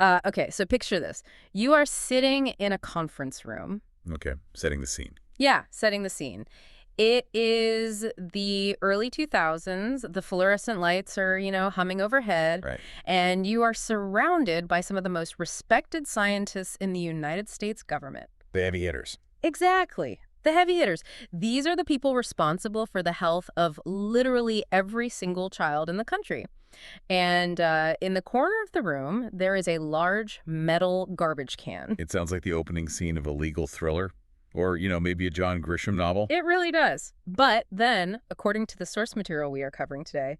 Okay, so picture this. You are sitting in a conference room. Okay, setting the scene. Yeah, setting the scene. It is the early 2000s. The fluorescent lights are, humming overhead. Right. And you are surrounded by some of the most respected scientists in the United States government. The heavy hitters. Exactly. The heavy hitters. These are the people responsible for the health of literally every single child in the country. And in the corner of the room, there is a large metal garbage can. It sounds like the opening scene of a legal thriller. Or, maybe a John Grisham novel. It really does. But then, according to the source material we are covering today,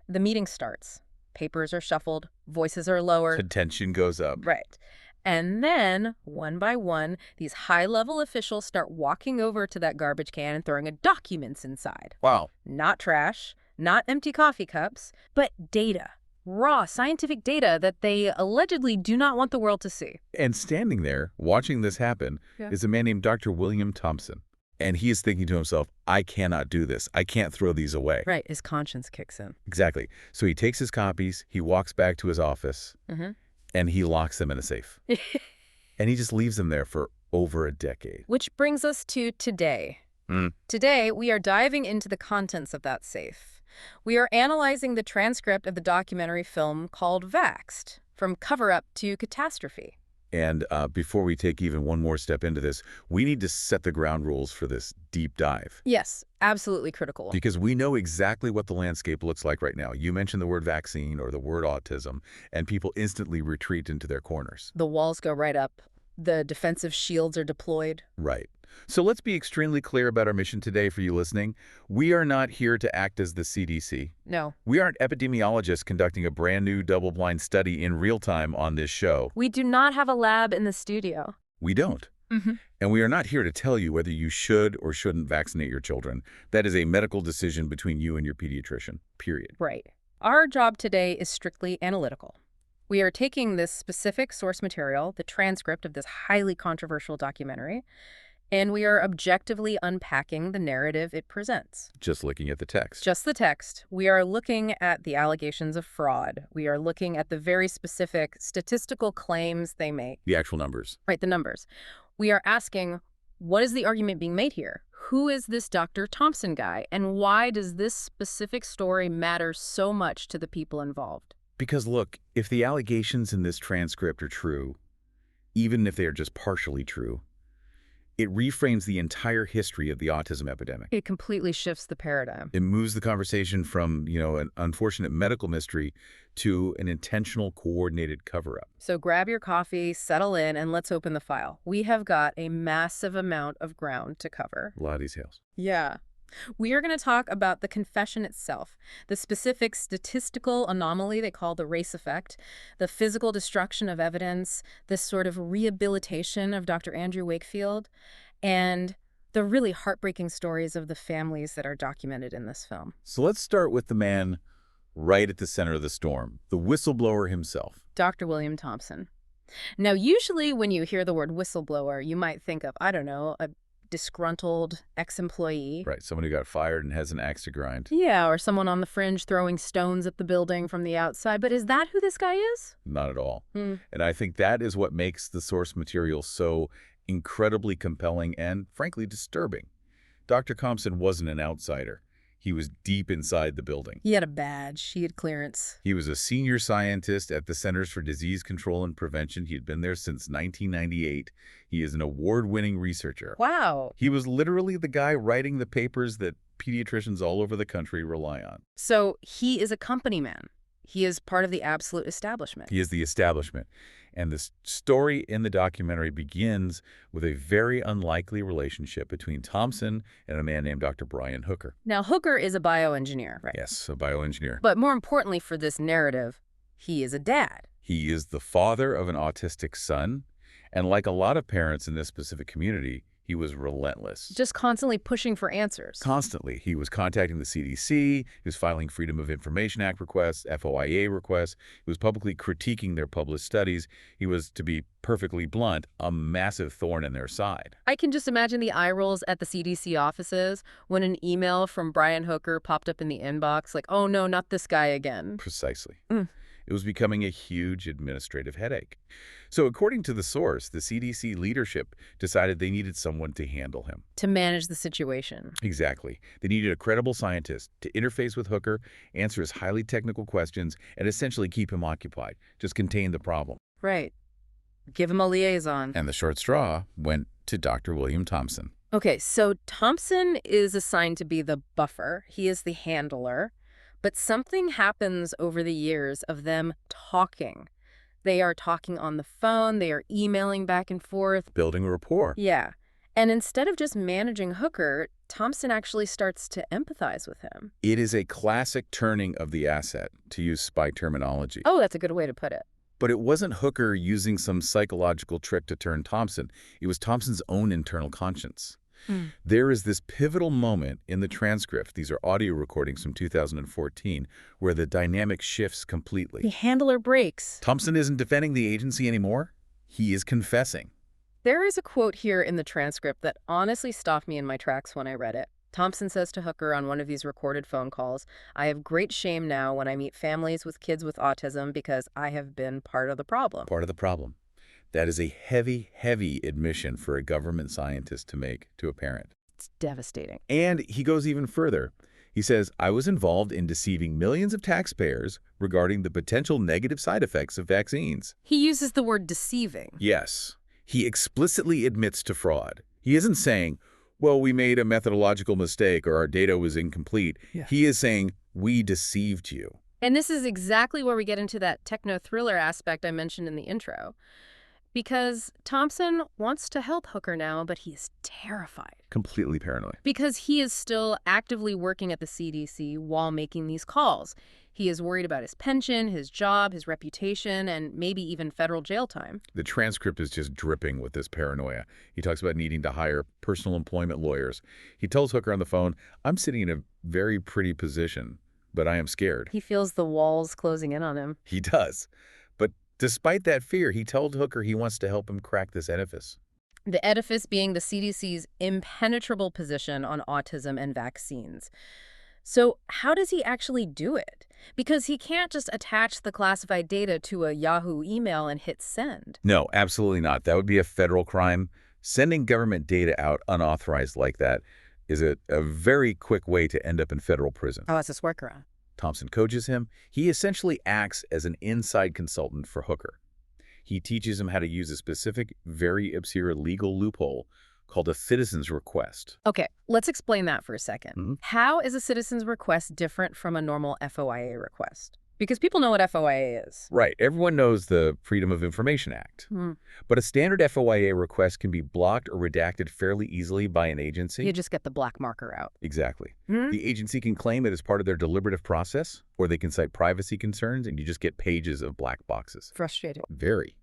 the meeting starts. Papers are shuffled. Voices are lowered. The tension goes up. Right. And then, one by one, these high-level officials start walking over to that garbage can and throwing documents inside. Wow. Not trash, not empty coffee cups, but data. Raw scientific data that they allegedly do not want the world to see. And standing there, watching this happen, is a man named Dr. William Thompson. And he is thinking to himself, I cannot do this. I can't throw these away. Right. His conscience kicks in. Exactly. So he takes his copies, he walks back to his office, and he locks them in a safe. And he just leaves them there for over a decade. Which brings us to today. Today, we are diving into the contents of that safe. We are analyzing the transcript of the documentary film called Vaxxed, From Cover-Up to Catastrophe. And before we take even one more step into this, we need to set the ground rules for this deep dive. Yes, absolutely critical. Because we know exactly what the landscape looks like right now. You mentioned the word vaccine or the word autism, and people instantly retreat into their corners. The walls go right up. The defensive shields are deployed. Right. So let's be extremely clear about our mission today for you listening. We are not here to act as the CDC. No. We aren't epidemiologists conducting a brand new double-blind study in real time on this show. We do not have a lab in the studio. We don't. And we are not here to tell you whether you should or shouldn't vaccinate your children. That is a medical decision between you and your pediatrician, period. Right. Our job today is strictly analytical. We are taking this specific source material, the transcript of this highly controversial documentary, and we are objectively unpacking the narrative it presents. Just looking at the text. Just the text. We are looking at the allegations of fraud. We are looking at the very specific statistical claims they make. The actual numbers. Right, the numbers. We are asking, what is the argument being made here? Who is this Dr. Thompson guy? And why does this specific story matter so much to the people involved? Because look, if the allegations in this transcript are true, even if they are just partially true, it reframes the entire history of the autism epidemic. It completely shifts the paradigm. It moves the conversation from, an unfortunate medical mystery to an intentional, coordinated cover-up. So grab your coffee, settle in, and let's open the file. We have got a massive amount of ground to cover. A lot of details. Yeah. We are going to talk about the confession itself, the specific statistical anomaly they call the race effect, the physical destruction of evidence, this sort of rehabilitation of Dr. Andrew Wakefield, and the really heartbreaking stories of the families that are documented in this film. So let's start with the man right at the center of the storm, the whistleblower himself. Dr. William Thompson. Now, usually when you hear the word whistleblower, you might think of, I don't know, a disgruntled ex-employee. Right, someone who got fired and has an axe to grind. Yeah, or someone on the fringe throwing stones at the building from the outside. But is that who this guy is? Not at all. And I think that is what makes the source material so incredibly compelling and, frankly, disturbing. Dr. Thompson wasn't an outsider. He was deep inside the building. He had a badge. He had clearance. He was a senior scientist at the Centers for Disease Control and Prevention. He had been there since 1998. He is an award-winning researcher. Wow. He was literally the guy writing the papers that pediatricians all over the country rely on. So he is a company man. He is part of the absolute establishment. He is the establishment. And the story in the documentary begins with a very unlikely relationship between Thompson and a man named Dr. Brian Hooker. Now, Hooker is a bioengineer, right? Yes, a bioengineer. But more importantly for this narrative, he is a dad. He is the father of an autistic son. And like a lot of parents in this specific community, he was relentless. Just constantly pushing for answers. Constantly. He was contacting the CDC. He was filing Freedom of Information Act requests, FOIA requests. He was publicly critiquing their published studies. He was, to be perfectly blunt, a massive thorn in their side. I can just imagine the eye rolls at the CDC offices when an email from Brian Hooker popped up in the inbox, like, oh no, not this guy again. Precisely. It was becoming a huge administrative headache. So according to the source, the CDC leadership decided they needed someone to handle him. To manage the situation. Exactly. They needed a credible scientist to interface with Hooker, answer his highly technical questions, and essentially keep him occupied, just contain the problem. Right. Give him a liaison. And the short straw went to Dr. William Thompson. Okay, so Thompson is assigned to be the buffer. He is the handler. But something happens over the years of them talking. They are talking on the phone. They are emailing back and forth. Building a rapport. Yeah. And instead of just managing Hooker, Thompson actually starts to empathize with him. It is a classic turning of the asset, to use spy terminology. Oh, that's a good way to put it. But it wasn't Hooker using some psychological trick to turn Thompson. It was Thompson's own internal conscience. There is this pivotal moment in the transcript, these are audio recordings from 2014, where the dynamic shifts completely. The handler breaks. Thompson isn't defending the agency anymore. He is confessing. There is a quote here in the transcript that honestly stopped me in my tracks when I read it. Thompson says to Hooker on one of these recorded phone calls, "I have great shame now when I meet families with kids with autism because I have been part of the problem." Part of the problem. That is a heavy, heavy admission for a government scientist to make to a parent. It's devastating. And he goes even further. He says, "I was involved in deceiving millions of taxpayers regarding the potential negative side effects of vaccines." He uses the word deceiving. Yes. He explicitly admits to fraud. He isn't saying, well, we made a methodological mistake or our data was incomplete. Yeah. He is saying, we deceived you. And this is exactly where we get into that techno-thriller aspect I mentioned in the intro. Because Thompson wants to help Hooker now, but he is terrified. Completely paranoid. Because he is still actively working at the CDC while making these calls. He is worried about his pension, his job, his reputation, and maybe even federal jail time. The transcript is just dripping with this paranoia. He talks about needing to hire personal employment lawyers. He tells Hooker on the phone, "I'm sitting in a very pretty position, but I am scared." He feels the walls closing in on him. He does. But despite that fear, he told Hooker he wants to help him crack this edifice. The edifice being the CDC's impenetrable position on autism and vaccines. So how does he actually do it? Because he can't just attach the classified data to a Yahoo email and hit send. No, absolutely not. That would be a federal crime. Sending government data out unauthorized like that is a very quick way to end up in federal prison. Oh, it's this workaround. Thompson coaches him. He essentially acts as an inside consultant for Hooker. He teaches him how to use a specific, very obscure legal loophole called a citizen's request. Okay, let's explain that for a second. How is a citizen's request different from a normal FOIA request? Because people know what FOIA is. Right. Everyone knows the Freedom of Information Act. But a standard FOIA request can be blocked or redacted fairly easily by an agency. You just get the black marker out. Exactly. The agency can claim it as part of their deliberative process, or they can cite privacy concerns, and you just get pages of black boxes. Frustrating. Very.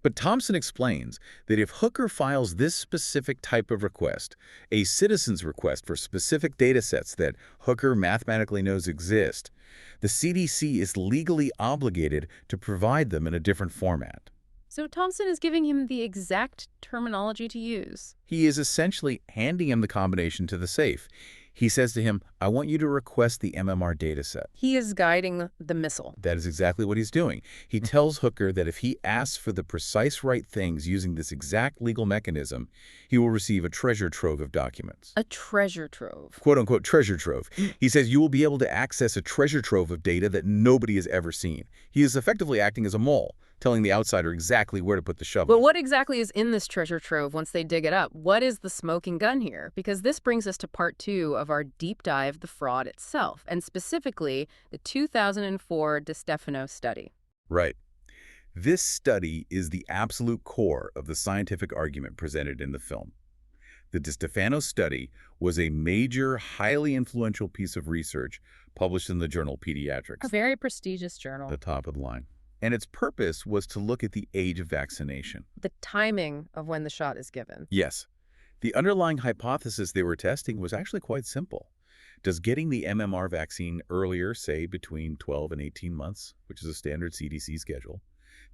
But Thompson explains that if Hooker files this specific type of request, a citizen's request for specific data sets that Hooker mathematically knows exist, the CDC is legally obligated to provide them in a different format. So Thompson is giving him the exact terminology to use. He is essentially handing him the combination to the safe. He says to him, "I want you to request the MMR dataset." He is guiding the missile. That is exactly what he's doing. He tells Hooker that if he asks for the precise right things using this exact legal mechanism, he will receive a treasure trove of documents. A treasure trove. Quote-unquote treasure trove. He says you will be able to access a treasure trove of data that nobody has ever seen. He is effectively acting as a mole, telling the outsider exactly where to put the shovel. But what exactly is in this treasure trove once they dig it up? What is the smoking gun here? Because this brings us to part 2 of our deep dive, the fraud itself, and specifically the 2004 DiStefano study. Right. This study is the absolute core of the scientific argument presented in the film. The DiStefano study was a major, highly influential piece of research published in the journal Pediatrics. A very prestigious journal. The top of the line. And its purpose was to look at the age of vaccination. The timing of when the shot is given. Yes. The underlying hypothesis they were testing was actually quite simple. Does getting the MMR vaccine earlier, say between 12 and 18 months, which is a standard CDC schedule,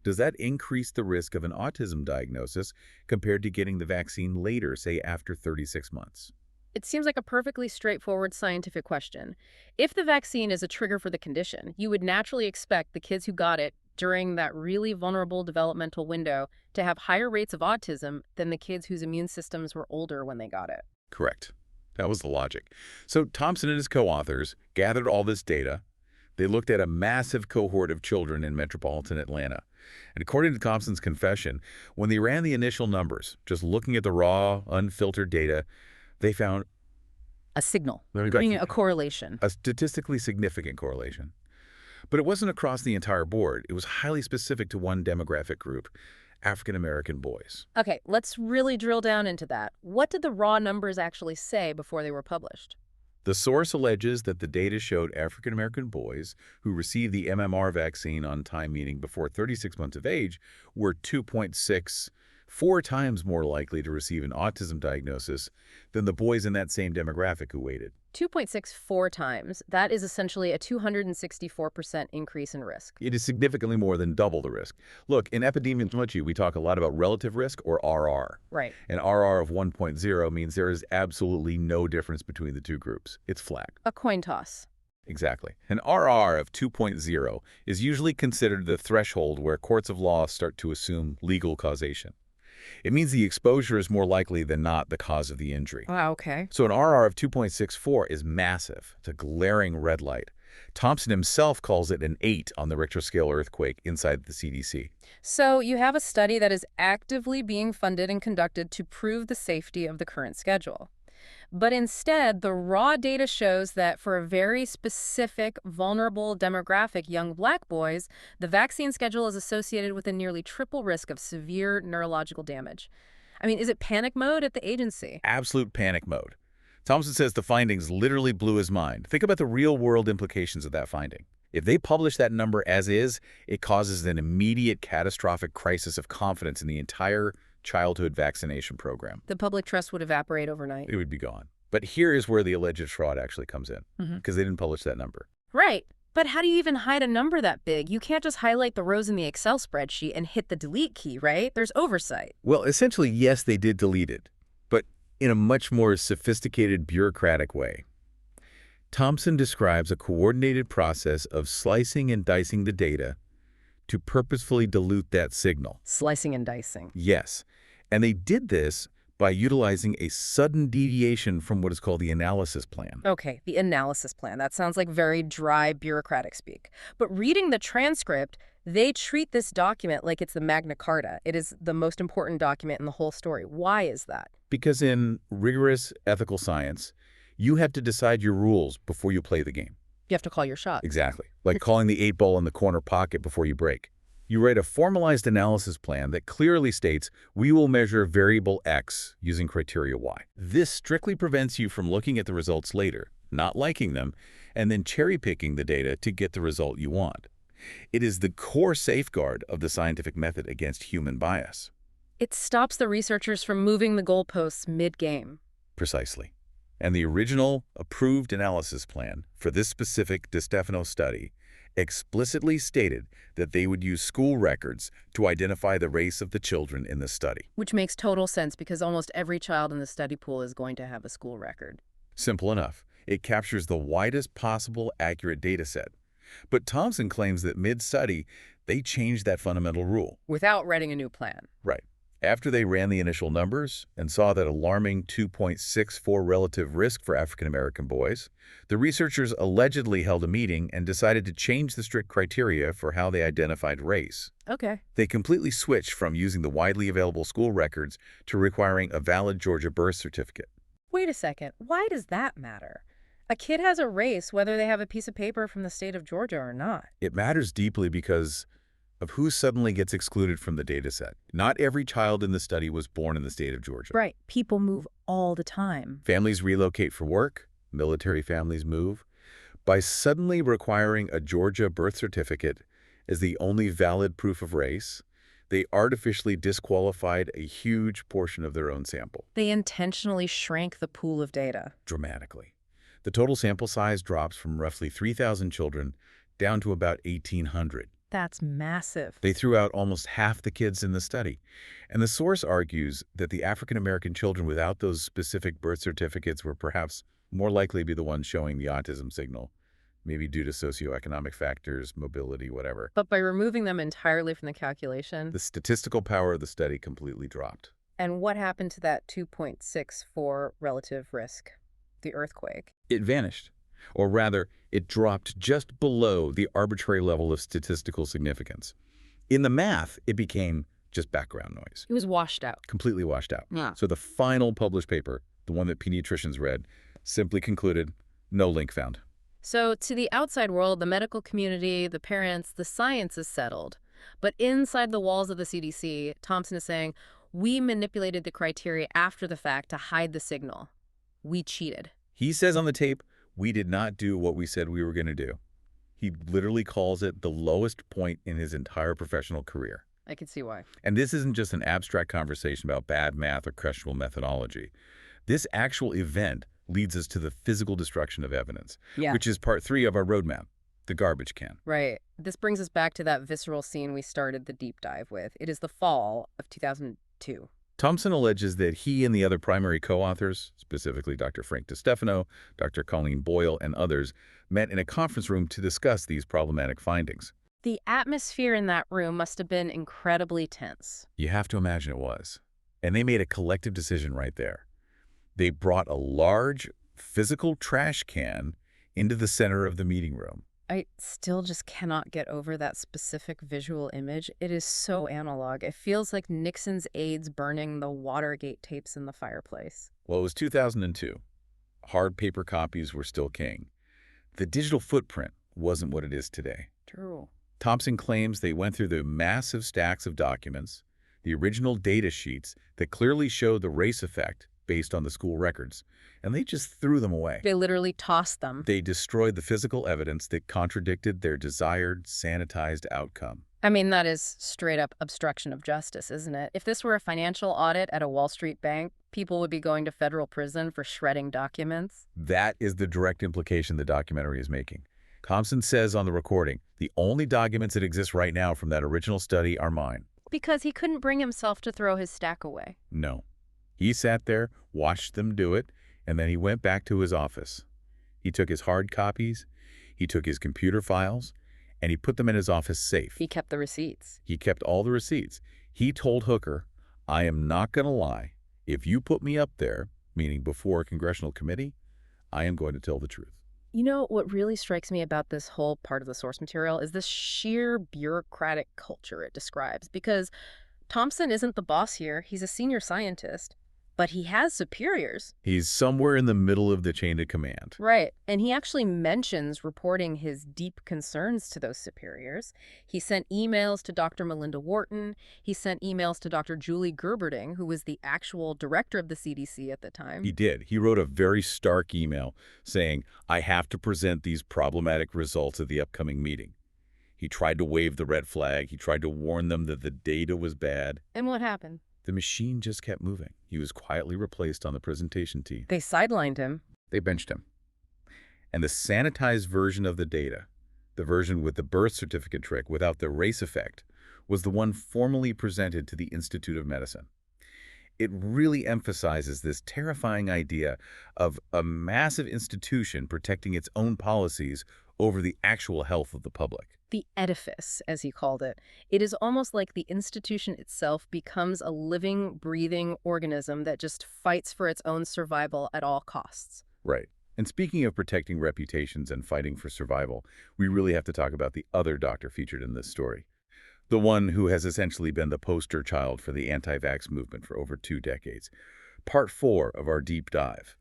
does that increase the risk of an autism diagnosis compared to getting the vaccine later, say after 36 months? It seems like a perfectly straightforward scientific question. If the vaccine is a trigger for the condition, you would naturally expect the kids who got it during that really vulnerable developmental window to have higher rates of autism than the kids whose immune systems were older when they got it. Correct. That was the logic. So Thompson and his co-authors gathered all this data. They looked at a massive cohort of children in metropolitan Atlanta. And according to Thompson's confession, when they ran the initial numbers, just looking at the raw, unfiltered data, they found A signal, Very good. bringing a correlation. a statistically significant correlation. But it wasn't across the entire board. It was highly specific to one demographic group, African-American boys. Okay, let's really drill down into that. What did the raw numbers actually say before they were published? The source alleges that the data showed African-American boys who received the MMR vaccine on time, meaning before 36 months of age, were 2.64 times more likely to receive an autism diagnosis than the boys in that same demographic who waited. 2.64 times. That is essentially a 264% increase in risk. It is significantly more than double the risk. Look, in epidemiology, we talk a lot about relative risk, or RR. Right. An RR of 1.0 means there is absolutely no difference between the two groups. It's flat. A coin toss. Exactly. An RR of 2.0 is usually considered the threshold where courts of law start to assume legal causation. It means the exposure is more likely than not the cause of the injury. Wow, okay. So an RR of 2.64 is massive. It's a glaring red light. Thompson himself calls it an 8 on the Richter scale earthquake inside the CDC. So you have a study that is actively being funded and conducted to prove the safety of the current schedule. But instead, the raw data shows that for a very specific, vulnerable demographic, young Black boys, the vaccine schedule is associated with a nearly triple risk of severe neurological damage. I mean, is it panic mode at the agency? Absolute panic mode. Thompson says the findings literally blew his mind. Think about the real-world implications of that finding. If they publish that number as is, it causes an immediate catastrophic crisis of confidence in the entire childhood vaccination program. The public trust would evaporate overnight. It would be gone. But here is where the alleged fraud actually comes in, because they didn't publish that number. Right. But how do you even hide a number that big? You can't just highlight the rows in the Excel spreadsheet and hit the delete key, right? There's oversight. Well, essentially, yes, they did delete it, but in a much more sophisticated, bureaucratic way. Thompson describes a coordinated process of slicing and dicing the data to purposefully dilute that signal. Slicing and dicing. Yes, and they did this by utilizing a sudden deviation from what is called the analysis plan. Okay, the analysis plan. That sounds like very dry bureaucratic speak. But reading the transcript, they treat this document like it's the Magna Carta. It is the most important document in the whole story. Why is that? Because in rigorous ethical science, you have to decide your rules before you play the game. You have to call your shot. Exactly. Like calling the 8-ball in the corner pocket before you break. You write a formalized analysis plan that clearly states, we will measure variable X using criteria Y. This strictly prevents you from looking at the results later, not liking them, and then cherry-picking the data to get the result you want. It is the core safeguard of the scientific method against human bias. It stops the researchers from moving the goalposts mid-game. Precisely. And the original approved analysis plan for this specific DiStefano study explicitly stated that they would use school records to identify the race of the children in the study. Which makes total sense because almost every child in the study pool is going to have a school record. Simple enough. It captures the widest possible accurate data set. But Thompson claims that mid-study, they changed that fundamental rule. Without writing a new plan. Right. After they ran the initial numbers and saw that alarming 2.64 relative risk for African-American boys, the researchers allegedly held a meeting and decided to change the strict criteria for how they identified race. Okay. They completely switched from using the widely available school records to requiring a valid Georgia birth certificate. Wait a second. Why does that matter? A kid has a race whether they have a piece of paper from the state of Georgia or not. It matters deeply because of who suddenly gets excluded from the data set. Not every child in the study was born in the state of Georgia. Right. People move all the time. Families relocate for work. Military families move. By suddenly requiring a Georgia birth certificate as the only valid proof of race, they artificially disqualified a huge portion of their own sample. They intentionally shrank the pool of data. Dramatically. The total sample size drops from roughly 3,000 children down to about 1,800. That's massive. They threw out almost half the kids in the study. And the source argues that the African-American children without those specific birth certificates were perhaps more likely to be the ones showing the autism signal, maybe due to socioeconomic factors, mobility, whatever. But by removing them entirely from the calculation. The statistical power of the study completely dropped. And what happened to that 2.64 relative risk, the earthquake? It vanished. Or rather, it dropped just below the arbitrary level of statistical significance. In the math, it became just background noise. It was washed out. Completely washed out. Yeah. So the final published paper, the one that pediatricians read, simply concluded, no link found. So to the outside world, the medical community, the parents, the science is settled. But inside the walls of the CDC, Thompson is saying, we manipulated the criteria after the fact to hide the signal. We cheated. He says on the tape, we did not do what we said we were going to do. He literally calls it the lowest point in his entire professional career. I can see why. And this isn't just an abstract conversation about bad math or questionable methodology. This actual event leads us to the physical destruction of evidence, which is part 3 of our roadmap, the garbage can. Right. This brings us back to that visceral scene we started the deep dive with. It is the fall of 2002. Thompson alleges that he and the other primary co-authors, specifically Dr. Frank DiStefano, Dr. Colleen Boyle, and others, met in a conference room to discuss these problematic findings. The atmosphere in that room must have been incredibly tense. You have to imagine it was. And they made a collective decision right there. They brought a large physical trash can into the center of the meeting room. I still just cannot get over that specific visual image. It is so analog. It feels like Nixon's aides burning the Watergate tapes in the fireplace. Well, it was 2002. Hard paper copies were still king. The digital footprint wasn't what it is today. True. Thompson claims they went through the massive stacks of documents, the original data sheets that clearly showed the race effect based on the school records, and they just threw them away. They literally tossed them. They destroyed the physical evidence that contradicted their desired sanitized outcome. I mean, that is straight up obstruction of justice, isn't it? If this were a financial audit at a Wall Street bank, people would be going to federal prison for shredding documents. That is the direct implication the documentary is making. Thompson says on the recording, the only documents that exist right now from that original study are mine. Because he couldn't bring himself to throw his stack away. No. He sat there, watched them do it, and then he went back to his office. He took his hard copies, he took his computer files, and he put them in his office safe. He kept the receipts. He kept all the receipts. He told Hooker, I am not going to lie. If you put me up there, meaning before a congressional committee, I am going to tell the truth. You know, what really strikes me about this whole part of the source material is this sheer bureaucratic culture it describes. Because Thompson isn't the boss here. He's a senior scientist. But he has superiors. He's somewhere in the middle of the chain of command. Right. And he actually mentions reporting his deep concerns to those superiors. He sent emails to Dr. Melinda Wharton. He sent emails to Dr. Julie Gerberding, who was the actual director of the CDC at the time. He did. He wrote a very stark email saying, I have to present these problematic results at the upcoming meeting. He tried to wave the red flag. He tried to warn them that the data was bad. And what happened? The machine just kept moving. He was quietly replaced on the presentation team. They sidelined him. They benched him. And the sanitized version of the data, the version with the birth certificate trick without the race effect, was the one formally presented to the Institute of Medicine. It really emphasizes this terrifying idea of a massive institution protecting its own policies over the actual health of the public. The edifice, as he called it. It is almost like the institution itself becomes a living, breathing organism that just fights for its own survival at all costs. Right. And speaking of protecting reputations and fighting for survival, we really have to talk about the other doctor featured in this story. The one who has essentially been the poster child for the anti-vax movement for over 2 decades. Part 4 of our deep dive.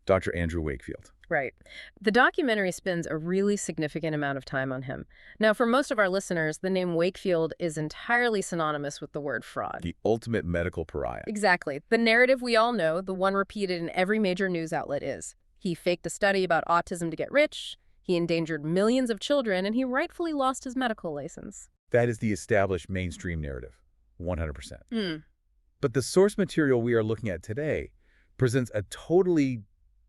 Dr. Andrew Wakefield. Right. The documentary spends a really significant amount of time on him. Now, for most of our listeners, the name Wakefield is entirely synonymous with the word fraud. The ultimate medical pariah. Exactly. The narrative we all know, the one repeated in every major news outlet is, he faked a study about autism to get rich, he endangered millions of children, and he rightfully lost his medical license. That is the established mainstream narrative, 100%. But the source material we are looking at today presents a totally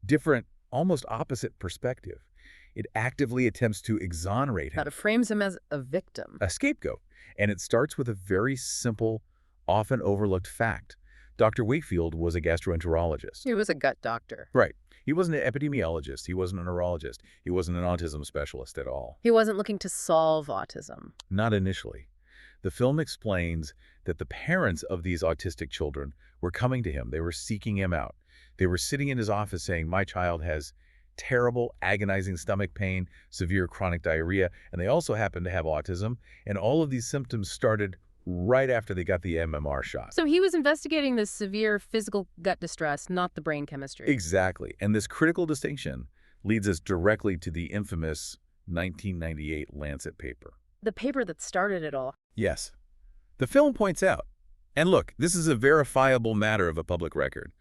different, almost opposite perspective. It actively attempts to exonerate him, That it frames him as a victim. a scapegoat. And it starts with a very simple, often overlooked fact. Dr. Wakefield was a gastroenterologist. He was a gut doctor. Right. He wasn't an epidemiologist. He wasn't a neurologist. He wasn't an autism specialist at all. He wasn't looking to solve autism. Not initially. The film explains that the parents of these autistic children were coming to him. They were seeking him out. They were sitting in his office saying, my child has terrible, agonizing stomach pain, severe chronic diarrhea, and they also happen to have autism. And all of these symptoms started right after they got the MMR shot. So he was investigating the severe physical gut distress, not the brain chemistry. Exactly. And this critical distinction leads us directly to the infamous 1998 Lancet paper. The paper that started it all. Yes. The film points out, and look, this is a verifiable matter of a public record,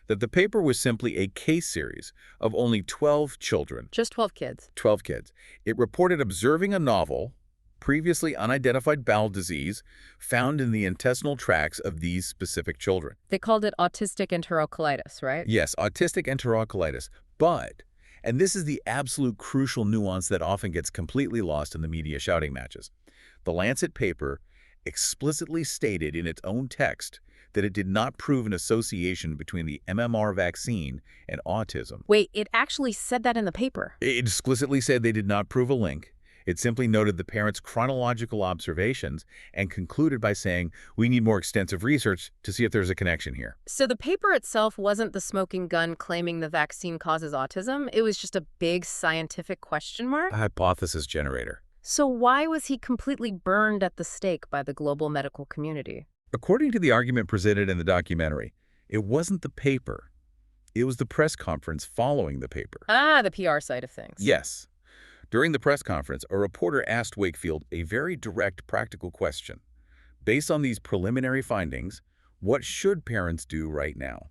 that the paper was simply a case series of only 12 children. Just 12 kids. 12 kids. It reported observing a novel, previously unidentified bowel disease found in the intestinal tracts of these specific children. They called it autistic enterocolitis, right? Yes, autistic enterocolitis. But, and this is the absolute crucial nuance that often gets completely lost in the media shouting matches, the Lancet paper explicitly stated in its own text that it did not prove an association between the MMR vaccine and autism. Wait, it actually said that in the paper. It explicitly said they did not prove a link. It simply noted the parents' chronological observations and concluded by saying, we need more extensive research to see if there's a connection here. So the paper itself wasn't the smoking gun claiming the vaccine causes autism. It was just a big scientific question mark? A hypothesis generator. So why was he completely burned at the stake by the global medical community? According to the argument presented in the documentary, it wasn't the paper. It was the press conference following the paper. Ah, the PR side of things. Yes. During the press conference, a reporter asked Wakefield a very direct, practical question. Based on these preliminary findings, what should parents do right now?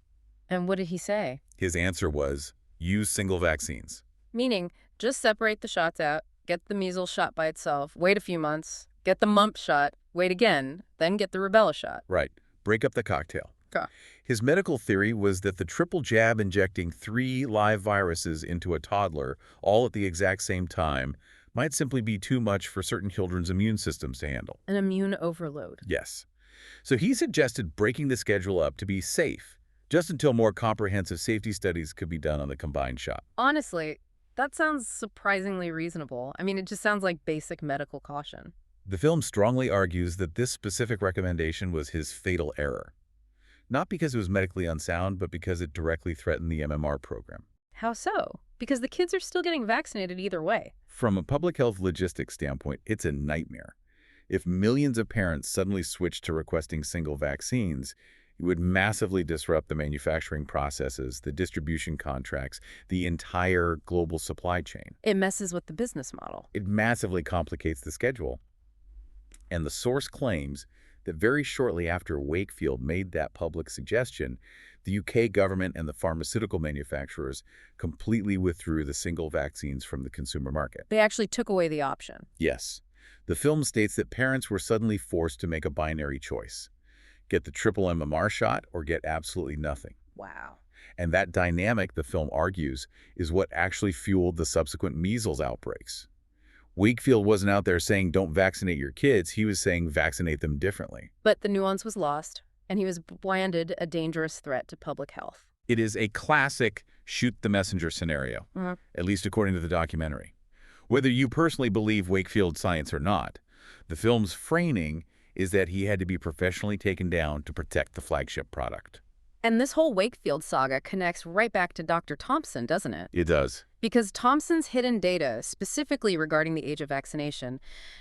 And what did he say? His answer was, use single vaccines. Meaning, just separate the shots out, get the measles shot by itself, wait a few months, get the mumps shot, wait again, then get the rubella shot. Right. Break up the cocktail. Okay. His medical theory was that the triple jab injecting 3 live viruses into a toddler all at the exact same time might simply be too much for certain children's immune systems to handle. An immune overload. Yes. So he suggested breaking the schedule up to be safe, just until more comprehensive safety studies could be done on the combined shot. Honestly, that sounds surprisingly reasonable. I mean, it just sounds like basic medical caution. The film strongly argues that this specific recommendation was his fatal error. Not because it was medically unsound, but because it directly threatened the MMR program. How so? Because the kids are still getting vaccinated either way. From a public health logistics standpoint, it's a nightmare. If millions of parents suddenly switched to requesting single vaccines, it would massively disrupt the manufacturing processes, the distribution contracts, the entire global supply chain. It messes with the business model. It massively complicates the schedule. And the source claims that very shortly after Wakefield made that public suggestion, the UK government and the pharmaceutical manufacturers completely withdrew the single vaccines from the consumer market. They actually took away the option. Yes. The film states that parents were suddenly forced to make a binary choice. Get the triple MMR shot or get absolutely nothing. Wow. And that dynamic, the film argues, is what actually fueled the subsequent measles outbreaks. Wakefield wasn't out there saying, don't vaccinate your kids. He was saying, vaccinate them differently. But the nuance was lost, and he was branded a dangerous threat to public health. It is a classic shoot the messenger scenario, at least according to the documentary. Whether you personally believe Wakefield science or not, the film's framing is that he had to be professionally taken down to protect the flagship product. And this whole Wakefield saga connects right back to Dr. Thompson, doesn't it? It does. Because Thompson's hidden data, specifically regarding the age of vaccination,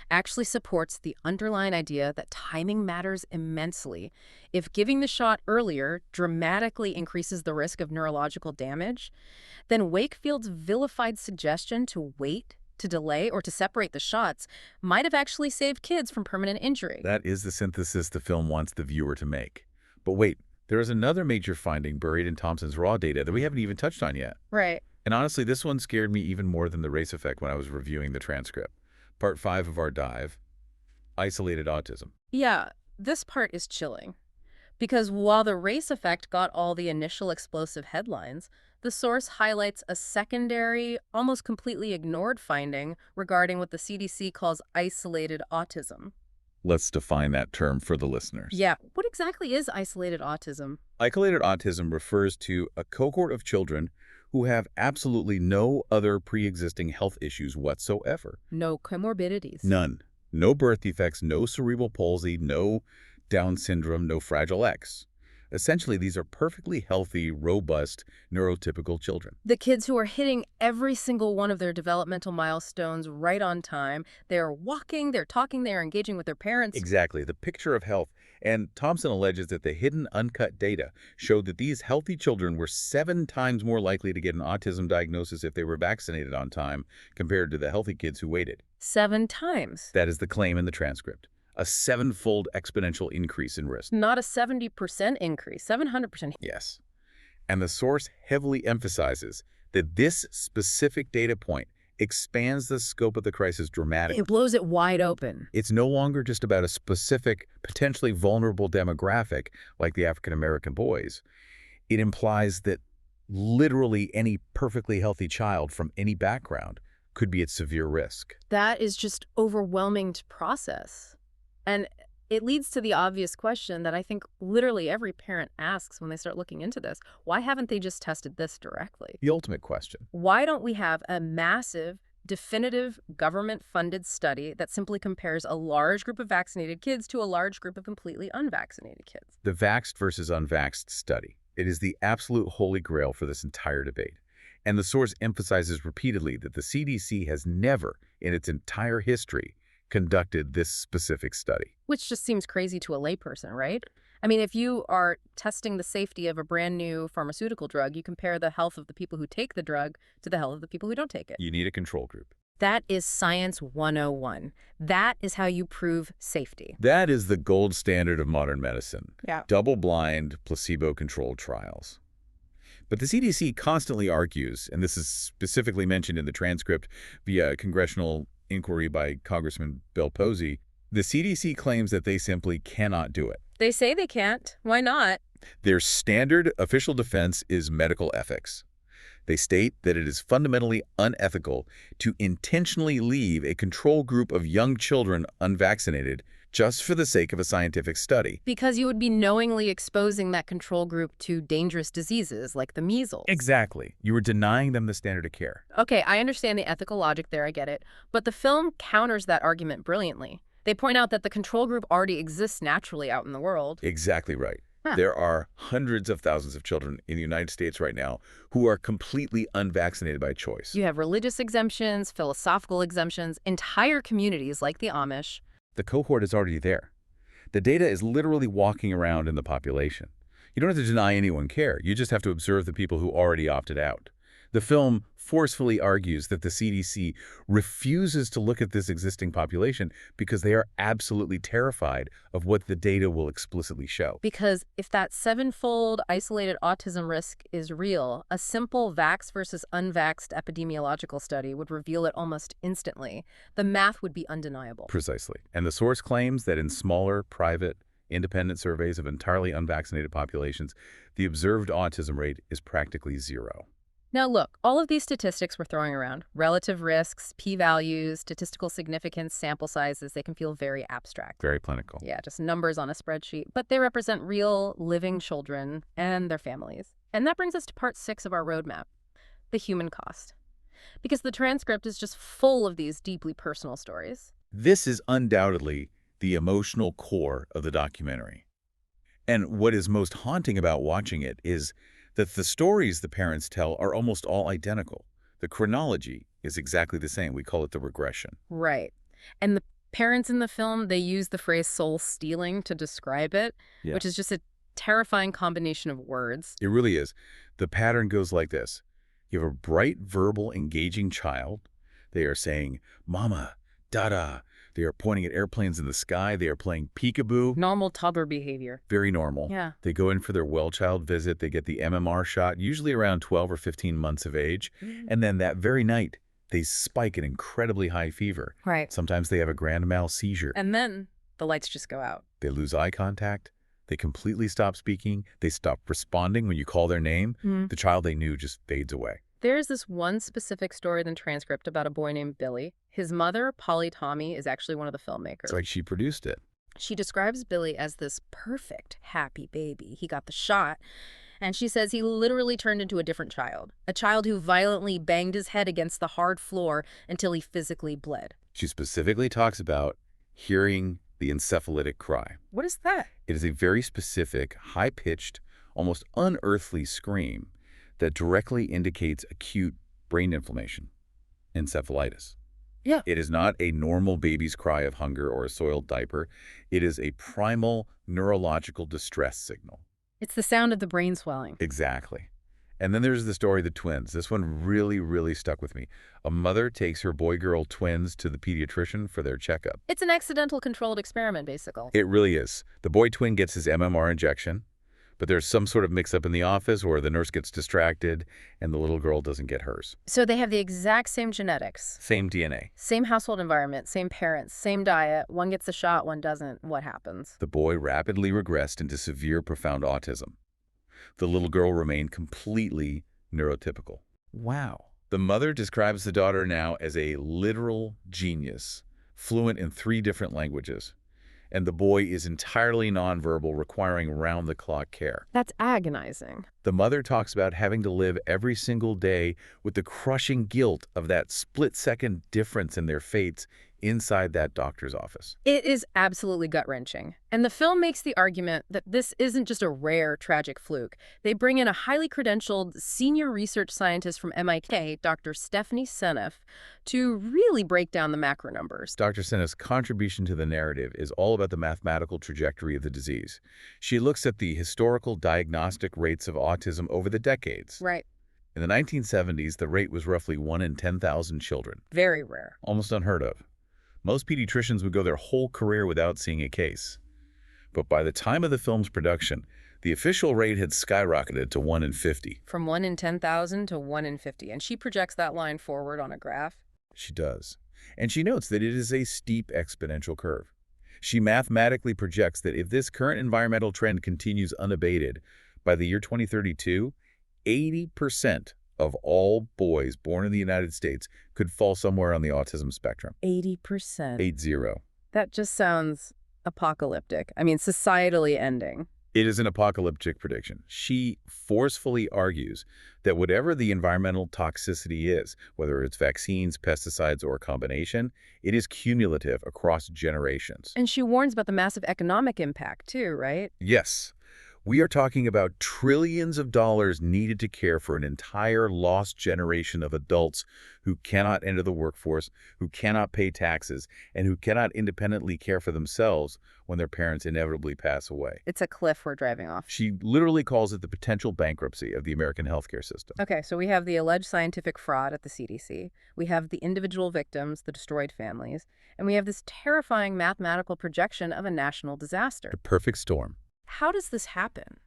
actually supports the underlying idea that timing matters immensely. If giving the shot earlier dramatically increases the risk of neurological damage, then Wakefield's vilified suggestion to wait, to delay, or to separate the shots might have actually saved kids from permanent injury. That is the synthesis the film wants the viewer to make. But wait, there is another major finding buried in Thompson's raw data that we haven't even touched on yet. Right. And honestly, this one scared me even more than the race effect when I was reviewing the transcript. Part 5 of our dive, isolated autism. Yeah, this part is chilling. Because while the race effect got all the initial explosive headlines, the source highlights a secondary, almost completely ignored finding regarding what the CDC calls isolated autism. Let's define that term for the listeners. Yeah, what exactly is isolated autism? Isolated autism refers to a cohort of children who have absolutely no other pre-existing health issues whatsoever. No comorbidities. None. No birth defects, no cerebral palsy, no Down syndrome, no Fragile X. Essentially, these are perfectly healthy, robust, neurotypical children. The kids who are hitting every single one of their developmental milestones right on time. They're walking, they're talking, they're engaging with their parents. Exactly, the picture of health. And Thompson alleges that the hidden, uncut data showed that these healthy children were 7 times more likely to get an autism diagnosis if they were vaccinated on time compared to the healthy kids who waited. 7 times. That is the claim in the transcript. A 7-fold exponential increase in risk. Not a 70% increase, 700%. Yes. And the source heavily emphasizes that this specific data point expands the scope of the crisis dramatically. It blows it wide open. It's no longer just about a specific, potentially vulnerable demographic like the African-American boys. It implies that literally any perfectly healthy child from any background could be at severe risk. That is just overwhelming to process. And it leads to the obvious question that I think literally every parent asks when they start looking into this. Why haven't they just tested this directly? The ultimate question. Why don't we have a massive, definitive, government-funded study that simply compares a large group of vaccinated kids to a large group of completely unvaccinated kids? The Vaxxed versus Unvaxxed study. It is the absolute holy grail for this entire debate. And the source emphasizes repeatedly that the CDC has never, in its entire history, conducted this specific study. Which just seems crazy to a layperson, right? I mean, if you are testing the safety of a brand new pharmaceutical drug, you compare the health of the people who take the drug to the health of the people who don't take it. You need a control group. That is science 101. That is how you prove safety. That is the gold standard of modern medicine. Yeah. Double-blind, placebo-controlled trials. But the CDC constantly argues, and this is specifically mentioned in the transcript via congressional inquiry by Congressman Bill Posey, the CDC claims that they simply cannot do it. They say they can't. Why not? Their standard official defense is medical ethics. They state that it is fundamentally unethical to intentionally leave a control group of young children unvaccinated just for the sake of a scientific study. Because you would be knowingly exposing that control group to dangerous diseases like the measles. Exactly. You are denying them the standard of care. Okay, I understand the ethical logic there, I get it. But the film counters that argument brilliantly. They point out that the control group already exists naturally out in the world. Exactly right. Huh. There are hundreds of thousands of children in the United States right now who are completely unvaccinated by choice. You have religious exemptions, philosophical exemptions, entire communities like the Amish. The cohort is already there. The data is literally walking around in the population. You don't have to deny anyone care. You just have to observe the people who already opted out. The film forcefully argues that the CDC refuses to look at this existing population because they are absolutely terrified of what the data will explicitly show. Because if that 7-fold isolated autism risk is real, a simple vax versus unvaxxed epidemiological study would reveal it almost instantly. The math would be undeniable. Precisely. And the source claims that in smaller, private, independent surveys of entirely unvaccinated populations, the observed autism rate is practically 0. Now look, all of these statistics we're throwing around, relative risks, p-values, statistical significance, sample sizes, they can feel very abstract. Very clinical. Yeah, just numbers on a spreadsheet. But they represent real, living children and their families. And that brings us to part 6 of our roadmap, the human cost. Because the transcript is just full of these deeply personal stories. This is undoubtedly the emotional core of the documentary. And what is most haunting about watching it is that the stories the parents tell are almost all identical. The chronology is exactly the same. We call it the regression. Right. And the parents in the film, they use the phrase soul stealing to describe it, Yeah. which is just a terrifying combination of words. It really is. The pattern goes like this. You have a bright, verbal, engaging child. They are saying, Mama, Dada. They are pointing at airplanes in the sky. They are playing peekaboo. Normal toddler behavior. Very normal. Yeah. They go in for their well-child visit. They get the MMR shot, usually around 12 or 15 months of age. And then that very night, they spike an incredibly high fever. Right. Sometimes they have a grand mal seizure. And then the lights just go out. They lose eye contact. They completely stop speaking. They stop responding when you call their name. The child they knew just fades away. There's this one specific story in the transcript about a boy named Billy. His mother, Polly Tommy, is actually one of the filmmakers. It's like she produced it. She describes Billy as this perfect, happy baby. He got the shot, and she says he literally turned into a child who violently banged his head against the hard floor until he physically bled. She specifically talks about hearing the encephalitic cry. What is that? It is a very specific, high-pitched, almost unearthly scream that directly indicates acute brain inflammation, encephalitis. Yeah. It is not a normal baby's cry of hunger or a soiled diaper. It is a primal neurological distress signal. It's the sound of the brain swelling. Exactly. And then there's the story of the twins. This one really, really stuck with me. A mother takes her boy-girl twins to the pediatrician for their checkup. It's an accidental controlled experiment, basically. It really is. The boy twin gets his MMR injection, but there's some sort of mix-up in the office or the nurse gets distracted and the little girl doesn't get hers. So they have the exact same genetics. Same DNA. Same household environment, same parents, same diet. One gets the shot, one doesn't. What happens? The boy rapidly regressed into severe, profound autism. The little girl remained completely neurotypical. Wow. The mother describes the daughter now as a literal genius, fluent in 3 different languages. And the boy is entirely nonverbal, requiring round-the-clock care. That's agonizing. The mother talks about having to live every single day with the crushing guilt of that split-second difference in their fates inside that doctor's office. It is absolutely gut-wrenching. And the film makes the argument that this isn't just a rare, tragic fluke. They bring in a highly credentialed senior research scientist from MIT, Dr. Stephanie Seneff, to really break down the macro numbers. Dr. Seneff's contribution to the narrative is all about the mathematical trajectory of the disease. She looks at the historical diagnostic rates of autism over the decades. Right. In the 1970s, the rate was roughly 1 in 10,000 children. Very rare. Almost unheard of. Most pediatricians would go their whole career without seeing a case. But by the time of the film's production, the official rate had skyrocketed to 1 in 50. From 1 in 10,000 to 1 in 50. And she projects that line forward on a graph. She does. And she notes that it is a steep exponential curve. She mathematically projects that if this current environmental trend continues unabated, by the year 2032, 80% of all boys born in the United States could fall somewhere on the autism spectrum. 80%. 80. That just sounds apocalyptic. I mean, societally ending. It is an apocalyptic prediction. She forcefully argues that whatever the environmental toxicity is, whether it's vaccines, pesticides, or a combination, it is cumulative across generations. And she warns about the massive economic impact too, right? Yes. We are talking about trillions of dollars needed to care for an entire lost generation of adults who cannot enter the workforce, who cannot pay taxes, and who cannot independently care for themselves when their parents inevitably pass away. It's a cliff we're driving off. She literally calls it the potential bankruptcy of the American healthcare system. Okay, so we have the alleged scientific fraud at the CDC. We have the individual victims, the destroyed families, and we have this terrifying mathematical projection of a national disaster. The perfect storm. How does this happen?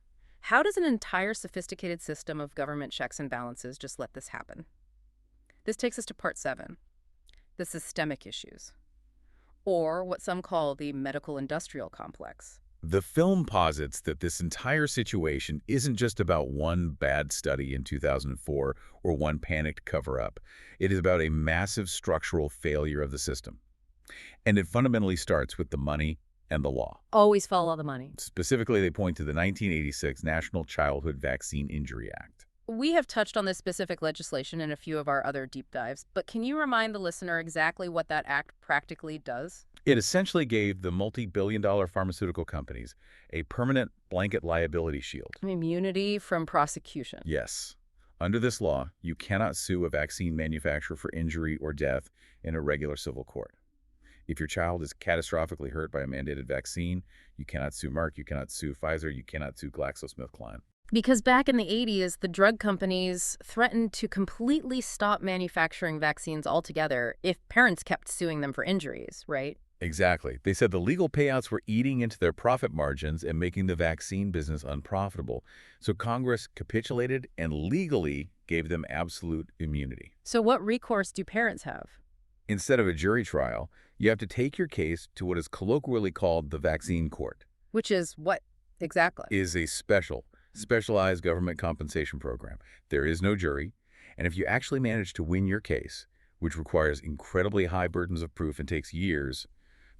How does an entire sophisticated system of government checks and balances just let this happen? This takes us to part 7, the systemic issues, or what some call the medical-industrial complex. The film posits that this entire situation isn't just about one bad study in 2004 or one panicked cover-up. It is about a massive structural failure of the system. And it fundamentally starts with the money and the law. Always follow the money. Specifically, they point to the 1986 National Childhood Vaccine Injury Act. We have touched on this specific legislation in a few of our other deep dives, but can you remind the listener exactly what that act practically does? It essentially gave the multi-billion-dollar pharmaceutical companies a permanent blanket liability shield. Immunity from prosecution. Yes. Under this law, you cannot sue a vaccine manufacturer for injury or death in a regular civil court. If your child is catastrophically hurt by a mandated vaccine, you cannot sue Merck, you cannot sue Pfizer, you cannot sue GlaxoSmithKline. Because back in the 80s, the drug companies threatened to completely stop manufacturing vaccines altogether if parents kept suing them for injuries, right? Exactly. They said the legal payouts were eating into their profit margins and making the vaccine business unprofitable. So Congress capitulated and legally gave them absolute immunity. So what recourse do parents have? Instead of a jury trial, you have to take your case to what is colloquially called the vaccine court. Which is what? Exactly. is a specialized government compensation program. There is no jury, and if you actually manage to win your case, which requires incredibly high burdens of proof and takes years,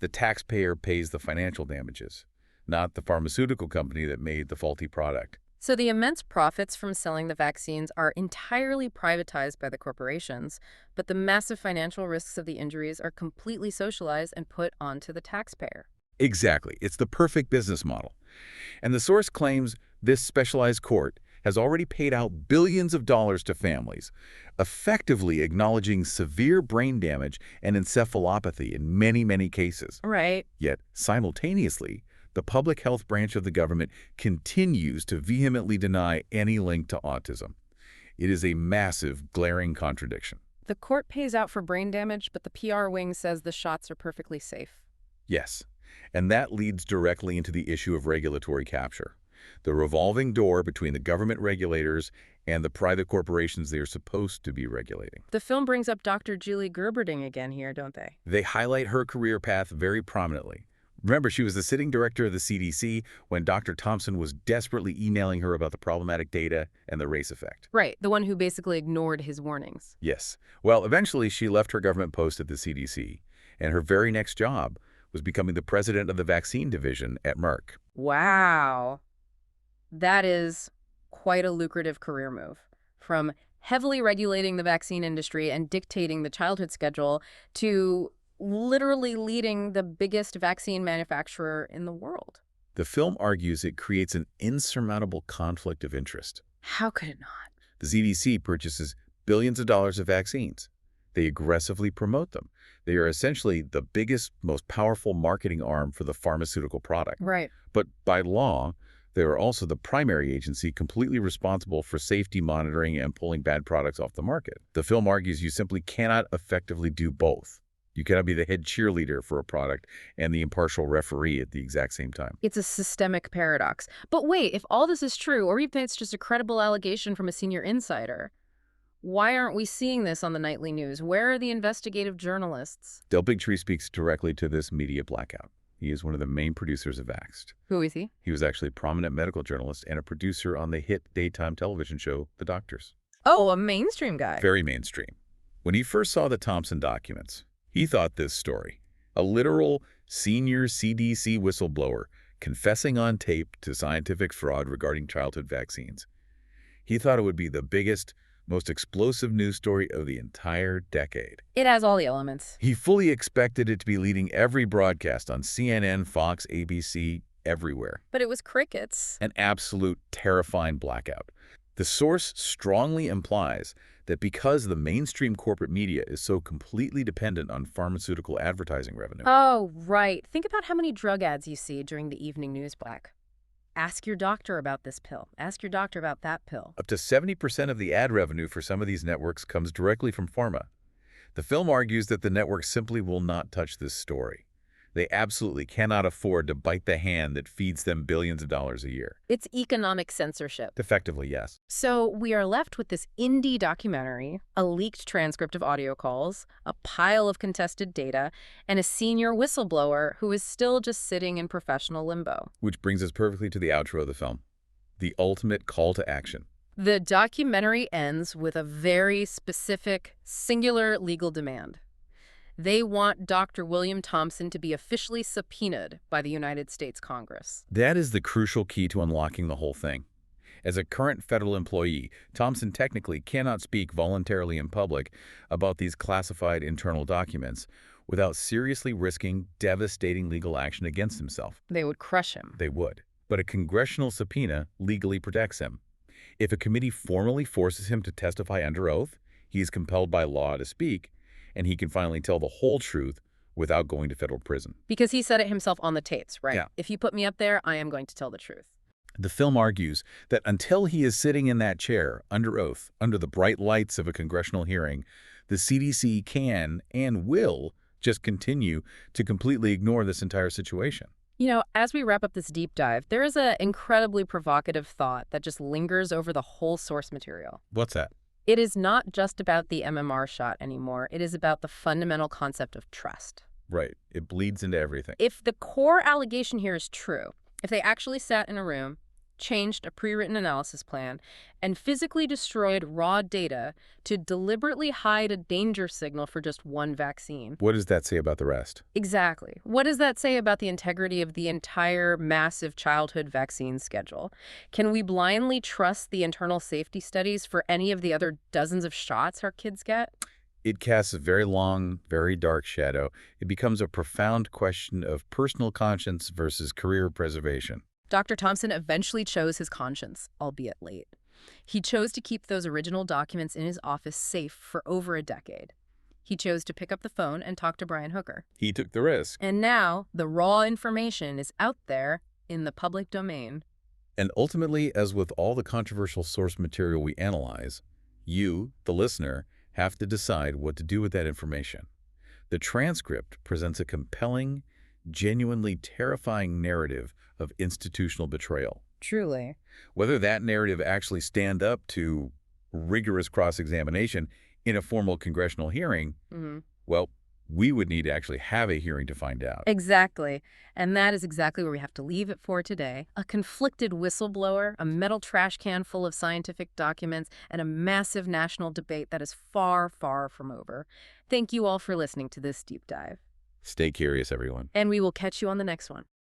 the taxpayer pays the financial damages, not the pharmaceutical company that made the faulty product. So the immense profits from selling the vaccines are entirely privatized by the corporations, but the massive financial risks of the injuries are completely socialized and put onto the taxpayer. Exactly. It's the perfect business model. And the source claims this specialized court has already paid out billions of dollars to families, effectively acknowledging severe brain damage and encephalopathy in many, many cases. Right. Yet, simultaneously, the public health branch of the government continues to vehemently deny any link to autism. It is a massive, glaring contradiction. The court pays out for brain damage, but the PR wing says the shots are perfectly safe. Yes, and that leads directly into the issue of regulatory capture, the revolving door between the government regulators and the private corporations they are supposed to be regulating. The film brings up Dr. Julie Gerberding again here, don't they? They highlight her career path very prominently. Remember, she was the sitting director of the CDC when Dr. Thompson was desperately emailing her about the problematic data and the race effect. Right, the one who basically ignored his warnings. Yes. Well, eventually she left her government post at the CDC, and her very next job was becoming the president of the vaccine division at Merck. Wow. That is quite a lucrative career move. From heavily regulating the vaccine industry and dictating the childhood schedule to literally leading the biggest vaccine manufacturer in the world. The film argues it creates an insurmountable conflict of interest. How could it not? The CDC purchases billions of dollars of vaccines. They aggressively promote them. They are essentially the biggest, most powerful marketing arm for the pharmaceutical product. Right. But by law, they are also the primary agency completely responsible for safety monitoring and pulling bad products off the market. The film argues you simply cannot effectively do both. You cannot be the head cheerleader for a product and the impartial referee at the exact same time. It's a systemic paradox. But wait, if all this is true, or even it's just a credible allegation from a senior insider, why aren't we seeing this on the nightly news? Where are the investigative journalists? Del Bigtree speaks directly to this media blackout. He is one of the main producers of Vaxxed. Who is he? He was actually a prominent medical journalist and a producer on the hit daytime television show, The Doctors. Oh, a mainstream guy. Very mainstream. When he first saw the Thompson documents, he thought this story, a literal senior CDC whistleblower confessing on tape to scientific fraud regarding childhood vaccines. He thought it would be the biggest, most explosive news story of the entire decade. It has all the elements. He fully expected it to be leading every broadcast on CNN, Fox, ABC, everywhere. But it was crickets. An absolute terrifying blackout. The source strongly implies that because the mainstream corporate media is so completely dependent on pharmaceutical advertising revenue. Oh, right. Think about how many drug ads you see during the evening news block. Ask your doctor about this pill. Ask your doctor about that pill. Up to 70% of the ad revenue for some of these networks comes directly from pharma. The film argues that the networks simply will not touch this story. They absolutely cannot afford to bite the hand that feeds them billions of dollars a year. It's economic censorship. Effectively, yes. So we are left with this indie documentary, a leaked transcript of audio calls, a pile of contested data, and a senior whistleblower who is still just sitting in professional limbo. Which brings us perfectly to the outro of the film, the ultimate call to action. The documentary ends with a very specific, singular legal demand. They want Dr. William Thompson to be officially subpoenaed by the United States Congress. That is the crucial key to unlocking the whole thing. As a current federal employee, Thompson technically cannot speak voluntarily in public about these classified internal documents without seriously risking devastating legal action against himself. They would crush him. They would. But a congressional subpoena legally protects him. If a committee formally forces him to testify under oath, he is compelled by law to speak, and he can finally tell the whole truth without going to federal prison. Because he said it himself on the tapes, right? Yeah. If you put me up there, I am going to tell the truth. The film argues that until he is sitting in that chair, under oath, under the bright lights of a congressional hearing, the CDC can and will just continue to completely ignore this entire situation. You know, as we wrap up this deep dive, there is an incredibly provocative thought that just lingers over the whole source material. What's that? It is not just about the MMR shot anymore. It is about the fundamental concept of trust. Right. It bleeds into everything. If the core allegation here is true, If they actually sat in a room, changed a pre-written analysis plan, and physically destroyed raw data to deliberately hide a danger signal for just one vaccine. What does that say about the rest? Exactly. What does that say about the integrity of the entire massive childhood vaccine schedule? Can we blindly trust the internal safety studies for any of the other dozens of shots our kids get? It casts a very long, very dark shadow. It becomes a profound question of personal conscience versus career preservation. Dr. Thompson eventually chose his conscience, albeit late. He chose to keep those original documents in his office safe for over a decade. He chose to pick up the phone and talk to Brian Hooker. He took the risk. And now, the raw information is out there in the public domain. And ultimately, as with all the controversial source material we analyze, you, the listener, have to decide what to do with that information. The transcript presents a compelling, genuinely terrifying narrative of institutional betrayal. Truly. Whether that narrative actually stand up to rigorous cross-examination in a formal congressional hearing, well, we would need to actually have a hearing to find out. Exactly. And that is exactly where we have to leave it for today. A conflicted whistleblower, a metal trash can full of scientific documents, and a massive national debate that is far, far from over. Thank you all for listening to this deep dive. Stay curious, everyone. And we will catch you on the next one.